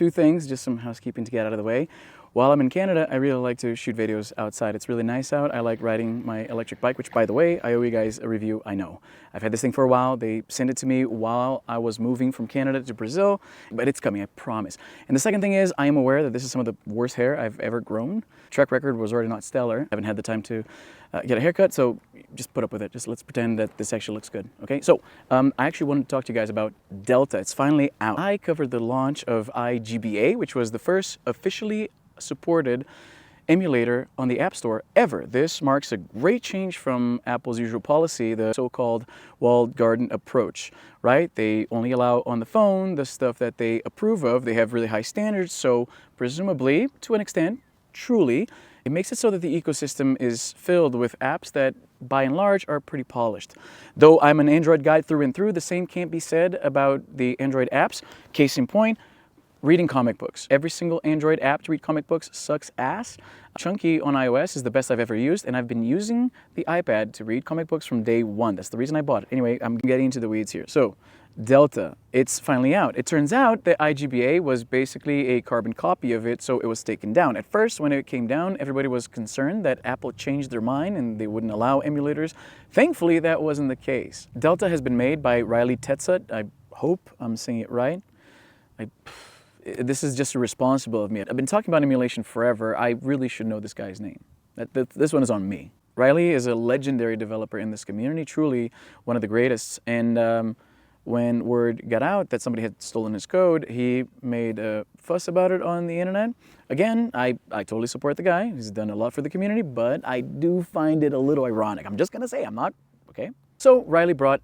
two things, just some housekeeping to get out of the way. While I'm in Canada, I really like to shoot videos outside. It's really nice out. I like riding my electric bike, which, by the way, I owe you guys a review. I know. I've had this thing for a while. They sent it to me while I was moving from Canada to Brazil, but it's coming, I promise. And the second thing is, I am aware that this is some of the worst hair I've ever grown. Track record was already not stellar. I haven't had the time to get a haircut, so just put up with it. Just let's pretend that this actually looks good, okay? So, I actually wanted to talk to you guys about Delta. It's finally out. I covered the launch of iGBA, which was the first officially supported emulator on the App Store ever. This marks a great change from Apple's usual policy, the so-called walled garden approach, right? They only allow on the phone the stuff that they approve of. They have really high standards, so presumably, to an extent, truly, it makes it so that the ecosystem is filled with apps that, by and large, are pretty polished. Though I'm an Android guy through and through, the same can't be said about the Android apps. Case in point, reading comic books. Every single Android app to read comic books sucks ass. Chunky on iOS is the best I've ever used, and I've been using the iPad to read comic books from day one. That's the reason I bought it. Anyway, I'm getting into the weeds here. So, Delta, it's finally out. It turns out that iGBA was basically a carbon copy of it, so it was taken down. At first, when it came down, everybody was concerned that Apple changed their mind and they wouldn't allow emulators. Thankfully, that wasn't the case. Delta has been made by Riley Tetzut. I hope I'm saying it right. This is just irresponsible of me. I've been talking about emulation forever. I really should know this guy's name. This one is on me. Riley is a legendary developer in this community, truly one of the greatest. And when word got out that somebody had stolen his code, he made a fuss about it on the internet. Again, I totally support the guy. He's done a lot for the community, but I do find it a little ironic. I'm just gonna say, I'm not, okay? So Riley brought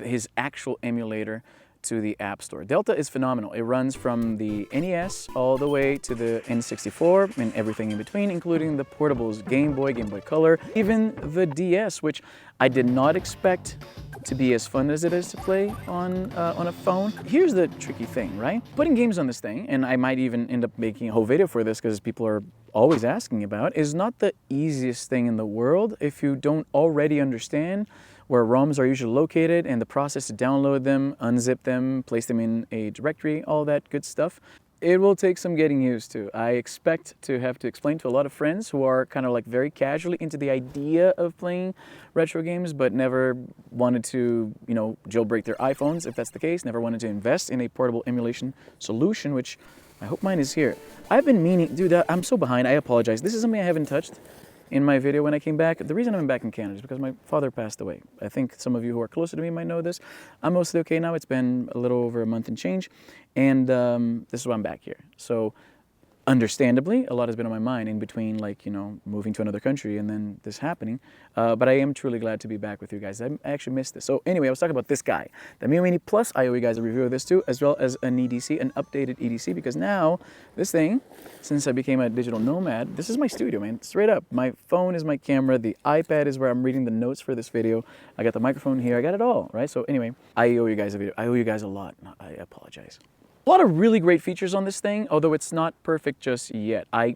his actual emulator to the App Store. Delta is phenomenal. It runs from the NES all the way to the N64 and everything in between, including the portables, Game Boy, Game Boy Color, even the DS, which I did not expect to be as fun as it is to play on a phone. Here's the tricky thing, right? Putting games on this thing, and I might even end up making a whole video for this because people are always asking about, is not the easiest thing in the world if you don't already understand where ROMs are usually located and the process to download them, unzip them, place them in a directory, all that good stuff. It will take some getting used to. I expect to have to explain to a lot of friends who are kind of like very casually into the idea of playing retro games, but never wanted to, you know, jailbreak their iPhones, if that's the case, never wanted to invest in a portable emulation solution, which I hope mine is here. I've been meaning, dude, I'm so behind, I apologize. This is something I haven't touched in my video when I came back. The reason I'm back in Canada is because my father passed away. I think some of you who are closer to me might know this. I'm mostly okay now. It's been a little over a month and change, and this is why I'm back here. So, understandably, a lot has been on my mind in between, like, you know, moving to another country and then this happening. But I am truly glad to be back with you guys. I actually missed this. So anyway, I was talking about this guy, the Mio Mini Plus. I owe you guys a review of this too, as well as an EDC, an updated EDC, because now this thing, since I became a digital nomad, this is my studio, man. Straight up. My phone is my camera. The iPad is where I'm reading the notes for this video. I got the microphone here. I got it all, right? So anyway, I owe you guys a video. I owe you guys a lot. I apologize. A lot of really great features on this thing, although it's not perfect just yet. I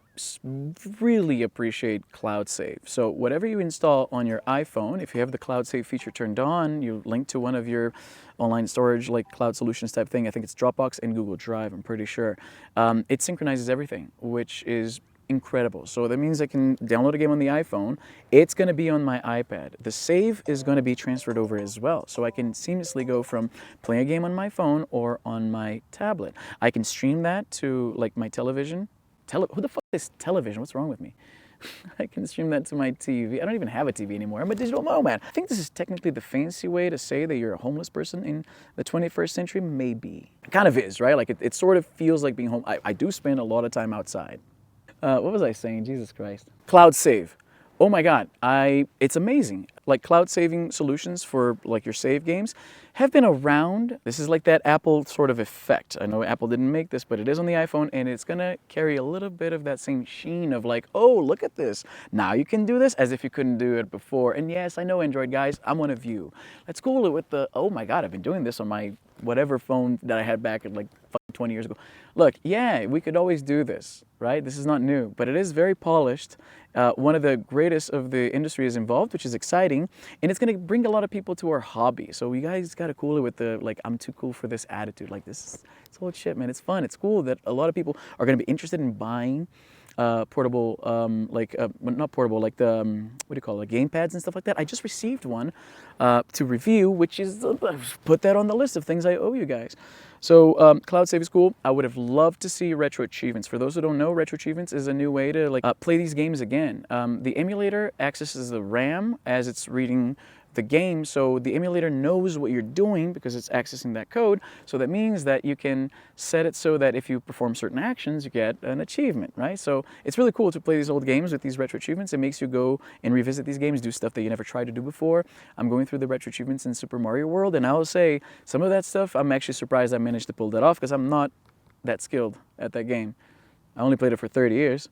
really appreciate Cloud Save. So whatever you install on your iPhone, if you have the Cloud Save feature turned on, you link to one of your online storage, like cloud solutions type thing. I think it's Dropbox and Google Drive, I'm pretty sure. It synchronizes everything, which is incredible. So that means I can download a game on the iPhone. It's going to be on my iPad. The save is going to be transferred over as well. So I can seamlessly go from playing a game on my phone or on my tablet. I can stream that to like my television. Who the fuck is television? What's wrong with me? I can stream that to my TV. I don't even have a TV anymore. I'm a digital nomad. I think this is technically the fancy way to say that you're a homeless person in the 21st century. Maybe. It kind of is, right? Like it sort of feels like being home. I do spend a lot of time outside. What was I saying? Jesus Christ. Cloud Save. Oh my God, it's amazing. Like cloud saving solutions for like your save games have been around. This is like that Apple sort of effect. I know Apple didn't make this, but it is on the iPhone, and it's gonna carry a little bit of that same sheen of like, oh, look at this. Now you can do this, as if you couldn't do it before. And yes, I know Android guys, I'm one of you. Let's cool it with the, oh my God, I've been doing this on my whatever phone that I had back at like 20 years ago. Look, yeah, we could always do this, right? This is not new, but it is very polished. One of the greatest of the industry is involved, which is exciting, and it's going to bring a lot of people to our hobby. So you guys got to cool it with the, like, I'm too cool for this attitude. Like, this old shit, man. It's fun. It's cool that a lot of people are going to be interested in buying portable, not portable, like the, what do you call it, game pads and stuff like that. I just received one to review, which is, put that on the list of things I owe you guys. So Cloud Save is cool. I would have loved to see retro achievements. For those who don't know, retro achievements is a new way to play these games again. The emulator accesses the RAM as it's reading the game, so the emulator knows what you're doing because it's accessing that code. So that means that you can set it so that if you perform certain actions, you get an achievement, right? So it's really cool to play these old games with these retro achievements. It makes you go and revisit these games, do stuff that you never tried to do before. I'm going through the retro achievements in Super Mario World, and I'll say some of that stuff, I'm actually surprised I managed to pull that off because I'm not that skilled at that game. I only played it for 30 years.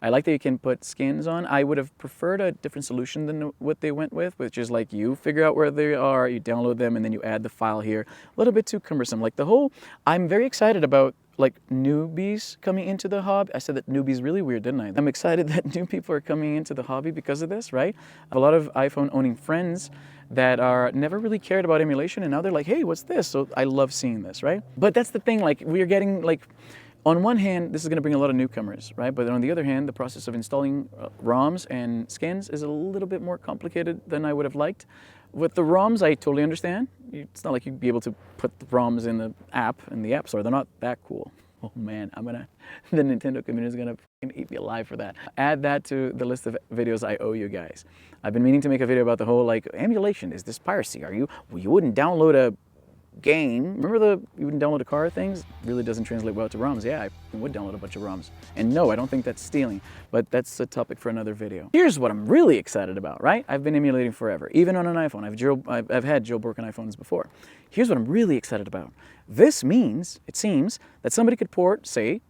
I like that you can put skins on. I would have preferred a different solution than what they went with, which is like you figure out where they are, you download them, and then you add the file here. A little bit too cumbersome. Like the whole, I'm very excited about like newbies coming into the hobby. I said that newbies really weird, didn't I? I'm excited that new people are coming into the hobby because of this, right? I have a lot of iPhone owning friends that are never really cared about emulation, and now they're like, hey, what's this? So I love seeing this, right? But that's the thing, like we're getting like, on one hand, this is going to bring a lot of newcomers, right? But on the other hand, the process of installing ROMs and skins is a little bit more complicated than I would have liked. With the ROMs, I totally understand. It's not like you'd be able to put the ROMs in the App Store. They're not that cool. Oh man, the Nintendo community is gonna fucking eat me alive for that. Add that to the list of videos I owe you guys. I've been meaning to make a video about the whole like emulation. Is this piracy? You wouldn't download a game. Remember you wouldn't download a car things? Really doesn't translate well to ROMs. Yeah, I would download a bunch of ROMs. And no, I don't think that's stealing, but that's a topic for another video. Here's what I'm really excited about, right? I've been emulating forever, even on an iPhone. I've had jailbroken iPhones before. Here's what I'm really excited about. This means, it seems, that somebody could port, say,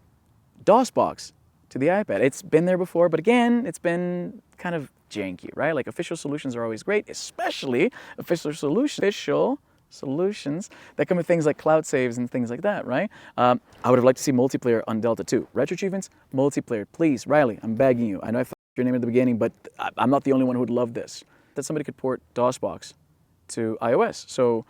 DOSBox to the iPad. It's been there before, but again, it's been kind of janky, right? Like official solutions are always great, especially official solutions that come with things like cloud saves and things like that, right? I would have liked to see multiplayer on Delta 2. Retro achievements, multiplayer. Please, Riley, I'm begging you. I know I fucked your name at the beginning, but I'm not the only one who would love this. That somebody could port DOSBox to iOS. So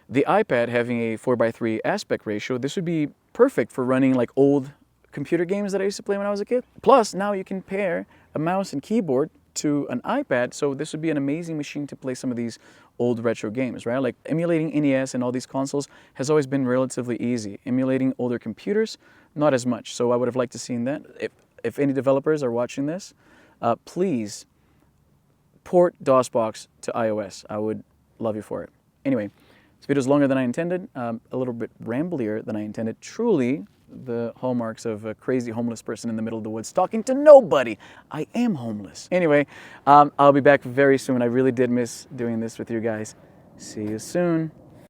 the iPad having a 4:3 aspect ratio, this would be perfect for running like old computer games that I used to play when I was a kid. Plus, now you can pair a mouse and keyboard to an iPad, so this would be an amazing machine to play some of these old retro games, right? Like emulating NES and all these consoles has always been relatively easy. Emulating older computers, not as much. So I would have liked to see that. If any developers are watching this, please port DOSBox to iOS. I would love you for it. Anyway, this video is longer than I intended, a little bit ramblier than I intended. Truly, the hallmarks of a crazy homeless person in the middle of the woods talking to nobody. I am homeless. Anyway, I'll be back very soon. I really did miss doing this with you guys. See you soon.